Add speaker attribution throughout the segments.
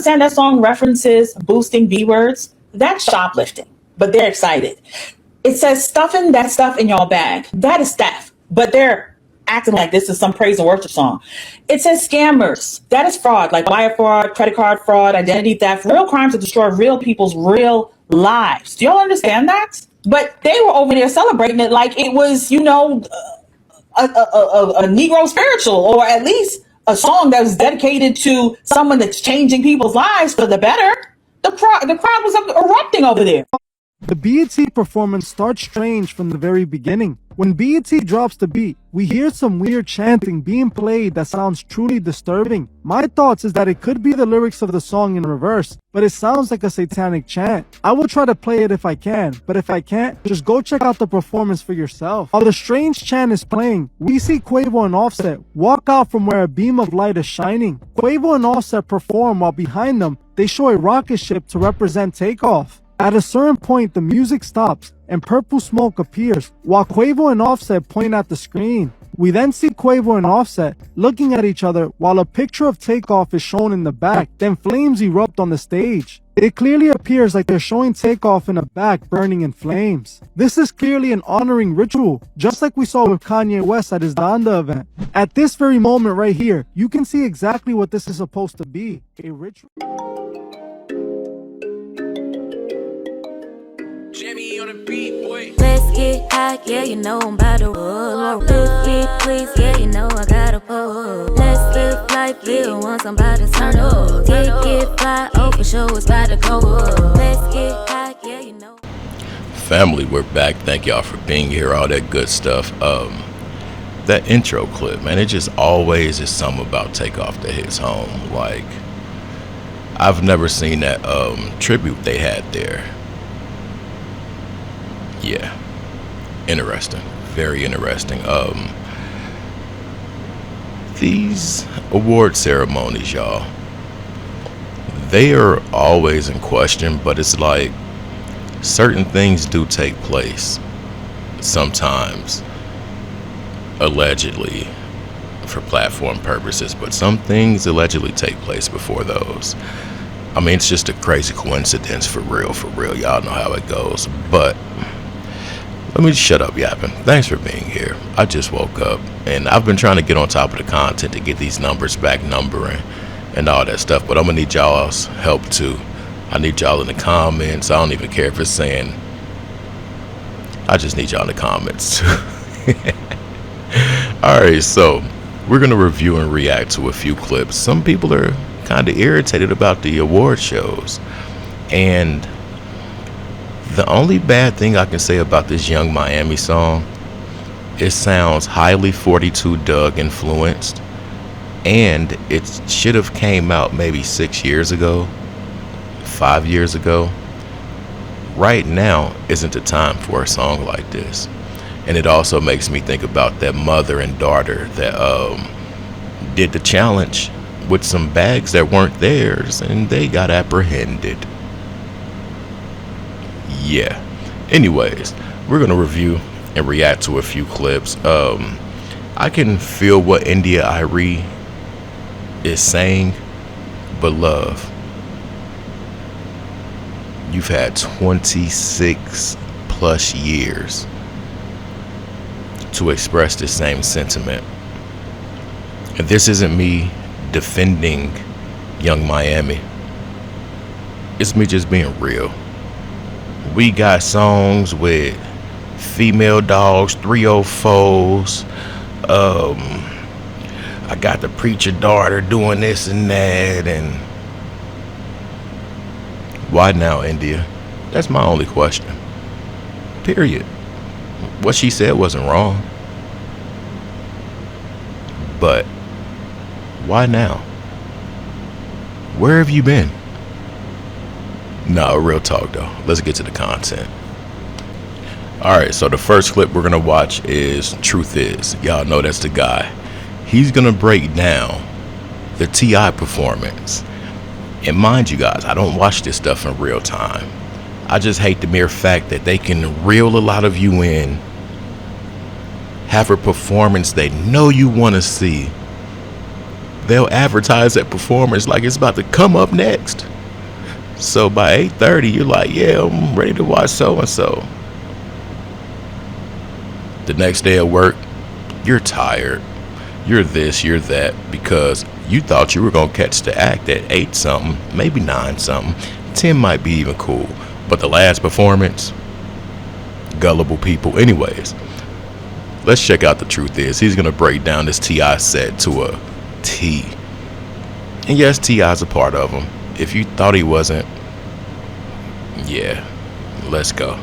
Speaker 1: understand that song references boosting B words? That's shoplifting, but they're excited. It says stuffing that stuff in your bag. That is theft, but they're acting like this is some praise and worship song. It says scammers. That is fraud, like wire fraud, credit card fraud, identity theft, real crimes that destroy real people's real lives. Do y'all understand that? But they were over there celebrating it like it was, a Negro spiritual, or at least a song that was dedicated to someone that's changing people's lives for the better. The crowd was erupting over there.
Speaker 2: The BET performance starts strange from the very beginning. When BET drops the beat, we hear some weird chanting being played that sounds truly disturbing. My thoughts is that it could be the lyrics of the song in reverse, but it sounds like a satanic chant. I will try to play it if I can, but if I can't, just go check out the performance for yourself. While the strange chant is playing, we see Quavo and Offset walk out from where a beam of light is shining. Quavo and Offset perform while behind them, they show a rocket ship to represent takeoff. At a certain point, the music stops and purple smoke appears while Quavo and Offset point at the screen. We then see Quavo and Offset looking at each other while a picture of Takeoff is shown in the back, then flames erupt on the stage. It clearly appears like they're showing Takeoff in the back burning in flames. This is clearly an honoring ritual, just like we saw with Kanye West at his Donda event. At this very moment right here, you can see exactly what this is supposed to be, a ritual.
Speaker 3: Jimmy on the beat, boy.
Speaker 4: Let's get high, yeah, you know I'm about to roll. Let's get please, yeah, you know I gotta pull. Let's get life, feel once I'm about to turn up. Get fly, oh for sure it's about to go up. Let's get high, yeah, you know.
Speaker 5: Family, we're back. Thank y'all for being here, all that good stuff. That intro clip, man, it just always is something about Takeoff that hits home. Like, I've never seen that tribute they had there. Yeah, interesting, very interesting. These award ceremonies, y'all, they are always in question, but it's like certain things do take place sometimes, allegedly for platform purposes, but some things allegedly take place before those. I mean, it's just a crazy coincidence, for real, y'all know how it goes. But let me shut up yapping. Thanks for being here. I just woke up and I've been trying to get on top of the content to get these numbers back numbering and all that stuff, but I'm gonna need y'all's help too. I need y'all in the comments. I don't even care if it's saying, I just need y'all in the comments too. Alright, so we're gonna review and react to a few clips. Some people are kind of irritated about the award shows, and the only bad thing I can say about this Young Miami song, it sounds highly 42 Doug influenced, and it should have came out maybe 6 years ago, 5 years ago. Right now isn't the time for a song like this. And it also makes me think about that mother and daughter that did the challenge with some bags that weren't theirs and they got apprehended. Yeah. Anyways, we're gonna review and react to a few clips. I can feel what India Irie is saying, but love, you've had 26 plus years to express the same sentiment. And this isn't me defending Young Miami. It's me just being real. We got songs with female dogs, 304s. I got the preacher daughter doing this and that, and why now, India? That's my only question. Period. What she said wasn't wrong, but why now? Where have you been? No, real talk though. Let's get to the content. Alright, so the first clip we're gonna watch is Truth Is. Y'all know that's the guy. He's gonna break down the T.I. performance. And mind you guys, I don't watch this stuff in real time. I just hate the mere fact that they can reel a lot of you in, have a performance they know you want to see, they'll advertise that performance like it's about to come up next. So by 8:30, you're like, yeah, I'm ready to watch so and so. The next day at work, you're tired. You're this, you're that, because you thought you were gonna catch the act at 8 something, maybe 9 something. 10 might be even cool, but the last performance, gullible people. Anyways, let's check out the truth is. He's gonna break down this T.I. set to a T. And yes, T.I.'s a part of him. If you thought he wasn't, yeah, let's go.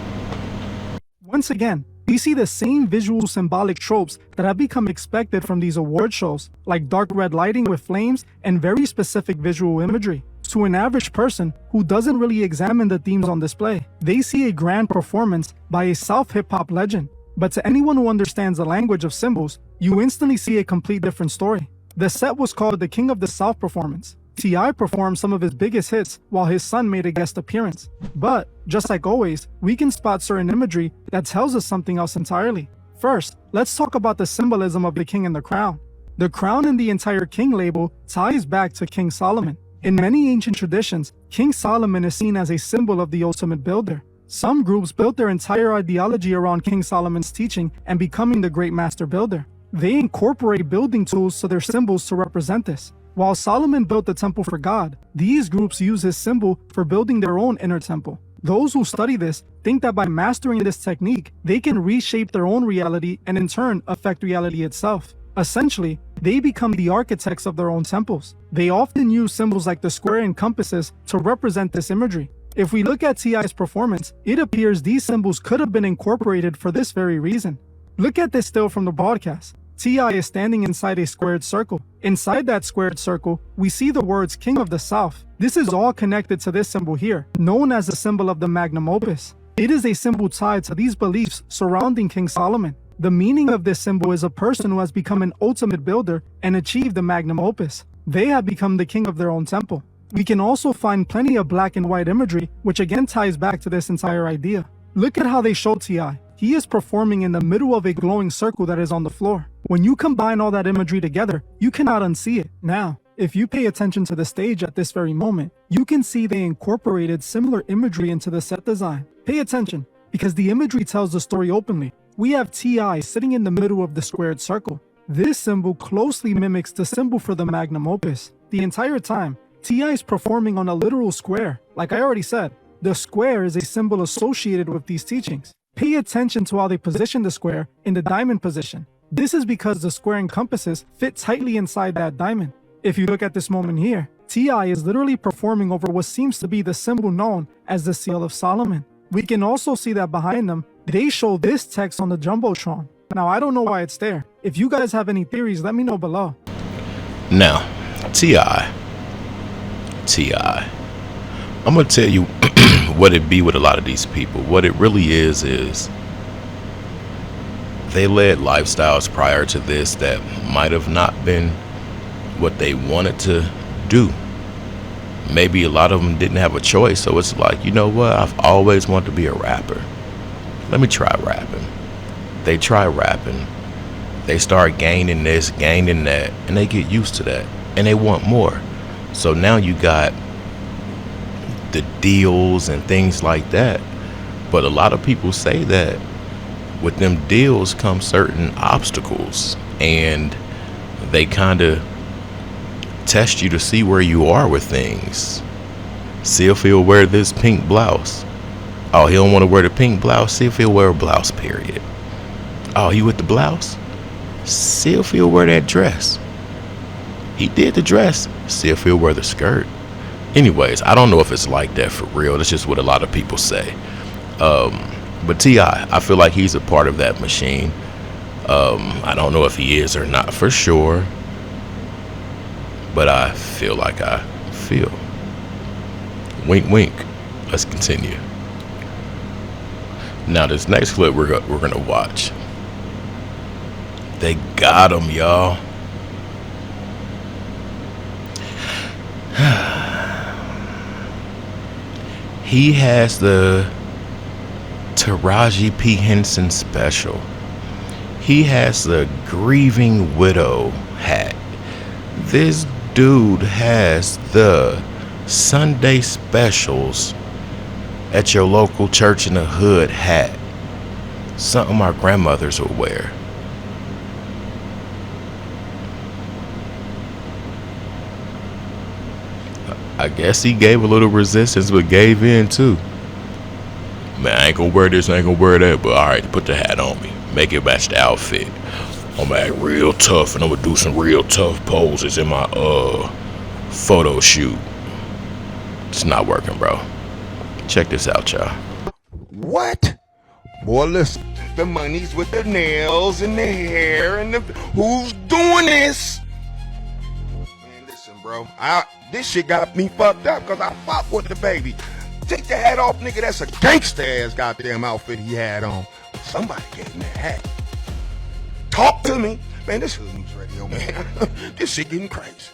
Speaker 2: Once again, we see the same visual symbolic tropes that have become expected from these award shows, like dark red lighting with flames and very specific visual imagery. To an average person who doesn't really examine the themes on display, they see a grand performance by a South hip-hop legend. But to anyone who understands the language of symbols, you instantly see a complete different story. The set was called the King of the South performance. T.I. performed some of his biggest hits while his son made a guest appearance. But, just like always, we can spot certain imagery that tells us something else entirely. First, let's talk about the symbolism of the king and the crown. The crown and the entire king label ties back to King Solomon. In many ancient traditions, King Solomon is seen as a symbol of the ultimate builder. Some groups built their entire ideology around King Solomon's teaching and becoming the great master builder. They incorporate building tools to their symbols to represent this. While Solomon built the temple for God, these groups use his symbol for building their own inner temple. Those who study this think that by mastering this technique, they can reshape their own reality and in turn affect reality itself. Essentially, they become the architects of their own temples. They often use symbols like the square and compasses to represent this imagery. If we look at T.I.'s performance, it appears these symbols could have been incorporated for this very reason. Look at this still from the broadcast. T.I. is standing inside a squared circle. Inside that squared circle, we see the words King of the South. This is all connected to this symbol here, known as the symbol of the magnum opus. It is a symbol tied to these beliefs surrounding King Solomon. The meaning of this symbol is a person who has become an ultimate builder and achieved the magnum opus. They have become the king of their own temple. We can also find plenty of black and white imagery, which again ties back to this entire idea. Look at how they show T.I. He is performing in the middle of a glowing circle that is on the floor. When you combine all that imagery together, you cannot unsee it. Now, if you pay attention to the stage at this very moment, you can see they incorporated similar imagery into the set design. Pay attention, because the imagery tells the story openly. We have T.I. sitting in the middle of the squared circle. This symbol closely mimics the symbol for the magnum opus. The entire time, T.I. is performing on a literal square. Like I already said, the square is a symbol associated with these teachings. Pay attention to how they position the square in the diamond position. This is because the square and compasses fit tightly inside that diamond. If you look at this moment here, T.I. is literally performing over what seems to be the symbol known as the Seal of Solomon. We can also see that behind them, they show this text on the Jumbotron. Now, I don't know why it's there. If you guys have any theories, let me know below.
Speaker 5: Now, T.I. I'm going to tell you what it be with a lot of these people. What it really is they led lifestyles prior to this that might have not been what they wanted to do. Maybe a lot of them didn't have a choice, so it's like, you know what, I've always wanted to be a rapper. Let me try rapping. They try rapping. They start gaining this, gaining that, and they get used to that, and they want more. So now you got the deals and things like that. But a lot of people say that with them deals come certain obstacles, and they kind of test you to see where you are with things. See if he'll wear this pink blouse. Oh, he don't want to wear the pink blouse. See if he'll wear a blouse, period. Oh, he with the blouse? See if he'll wear that dress. He did the dress. See if he'll wear the skirt. Anyways, I don't know if it's like that for real. That's just what a lot of people say. But T.I., I feel like he's a part of that machine. I don't know if he is or not for sure, but I feel like I feel. Wink, wink. Let's continue. Now, this next clip we're gonna watch. They got him, y'all. He has the Taraji P. Henson special. He has the grieving widow hat. This dude has the Sunday specials at your local church in the hood hat. Something our grandmothers would wear. I guess he gave a little resistance, but gave in too. Man, I ain't gonna wear this, I ain't gonna wear that, but alright, put the hat on me. Make it match the outfit. I'm gonna act real tough, and I'm gonna do some real tough poses in my photo shoot. It's not working, bro. Check this out, y'all.
Speaker 6: What? Boy, listen. The money's with the nails and the hair and the... Who's doing this? Man, listen, bro. This shit got me fucked up because I fuck with the baby. Take the hat off, nigga. That's a gangsta-ass goddamn outfit he had on. Somebody gave him that hat. Talk to me. Man, this is news radio, man. This shit getting crazy.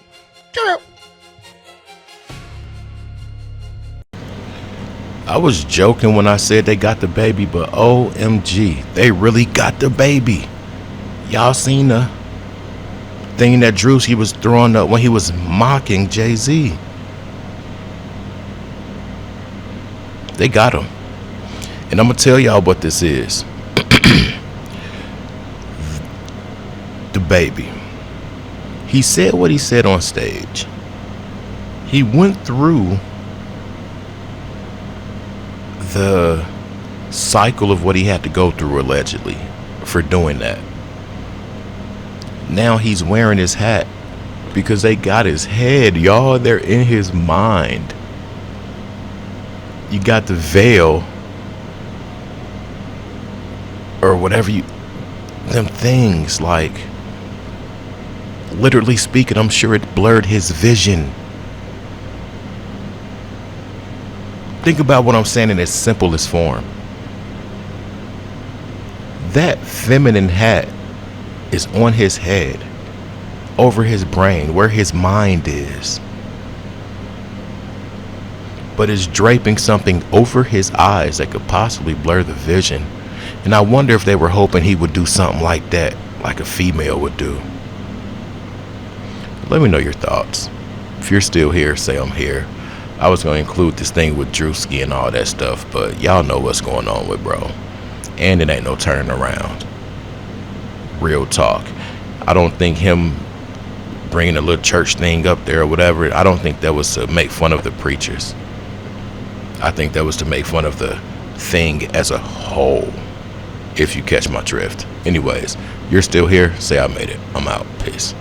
Speaker 6: Get out.
Speaker 5: I was joking when I said they got the baby, but OMG, they really got the baby. Y'all seen the thing that Druski was throwing up when he was mocking Jay-Z? They got him. And I'm gonna tell y'all what this is. The baby. He said what he said on stage. He went through the cycle of what he had to go through allegedly for doing that. Now he's wearing his hat because they got his head, y'all. They're in his mind. You got the veil or whatever them things, like, literally speaking, I'm sure it blurred his vision. Think about what I'm saying in its simplest form. That feminine hat is on his head, over his brain, where his mind is. But it's draping something over his eyes that could possibly blur the vision. And I wonder if they were hoping he would do something like that, like a female would do. Let me know your thoughts. If you're still here, say I'm here. I was going to include this thing with Druski and all that stuff, but y'all know what's going on with bro. And it ain't no turning around. Real talk. I don't think him bringing a little church thing up there or whatever, I don't think that was to make fun of the preachers. I think that was to make fun of the thing as a whole, if you catch my drift. Anyways, you're still here, say I made it. I'm out. Peace.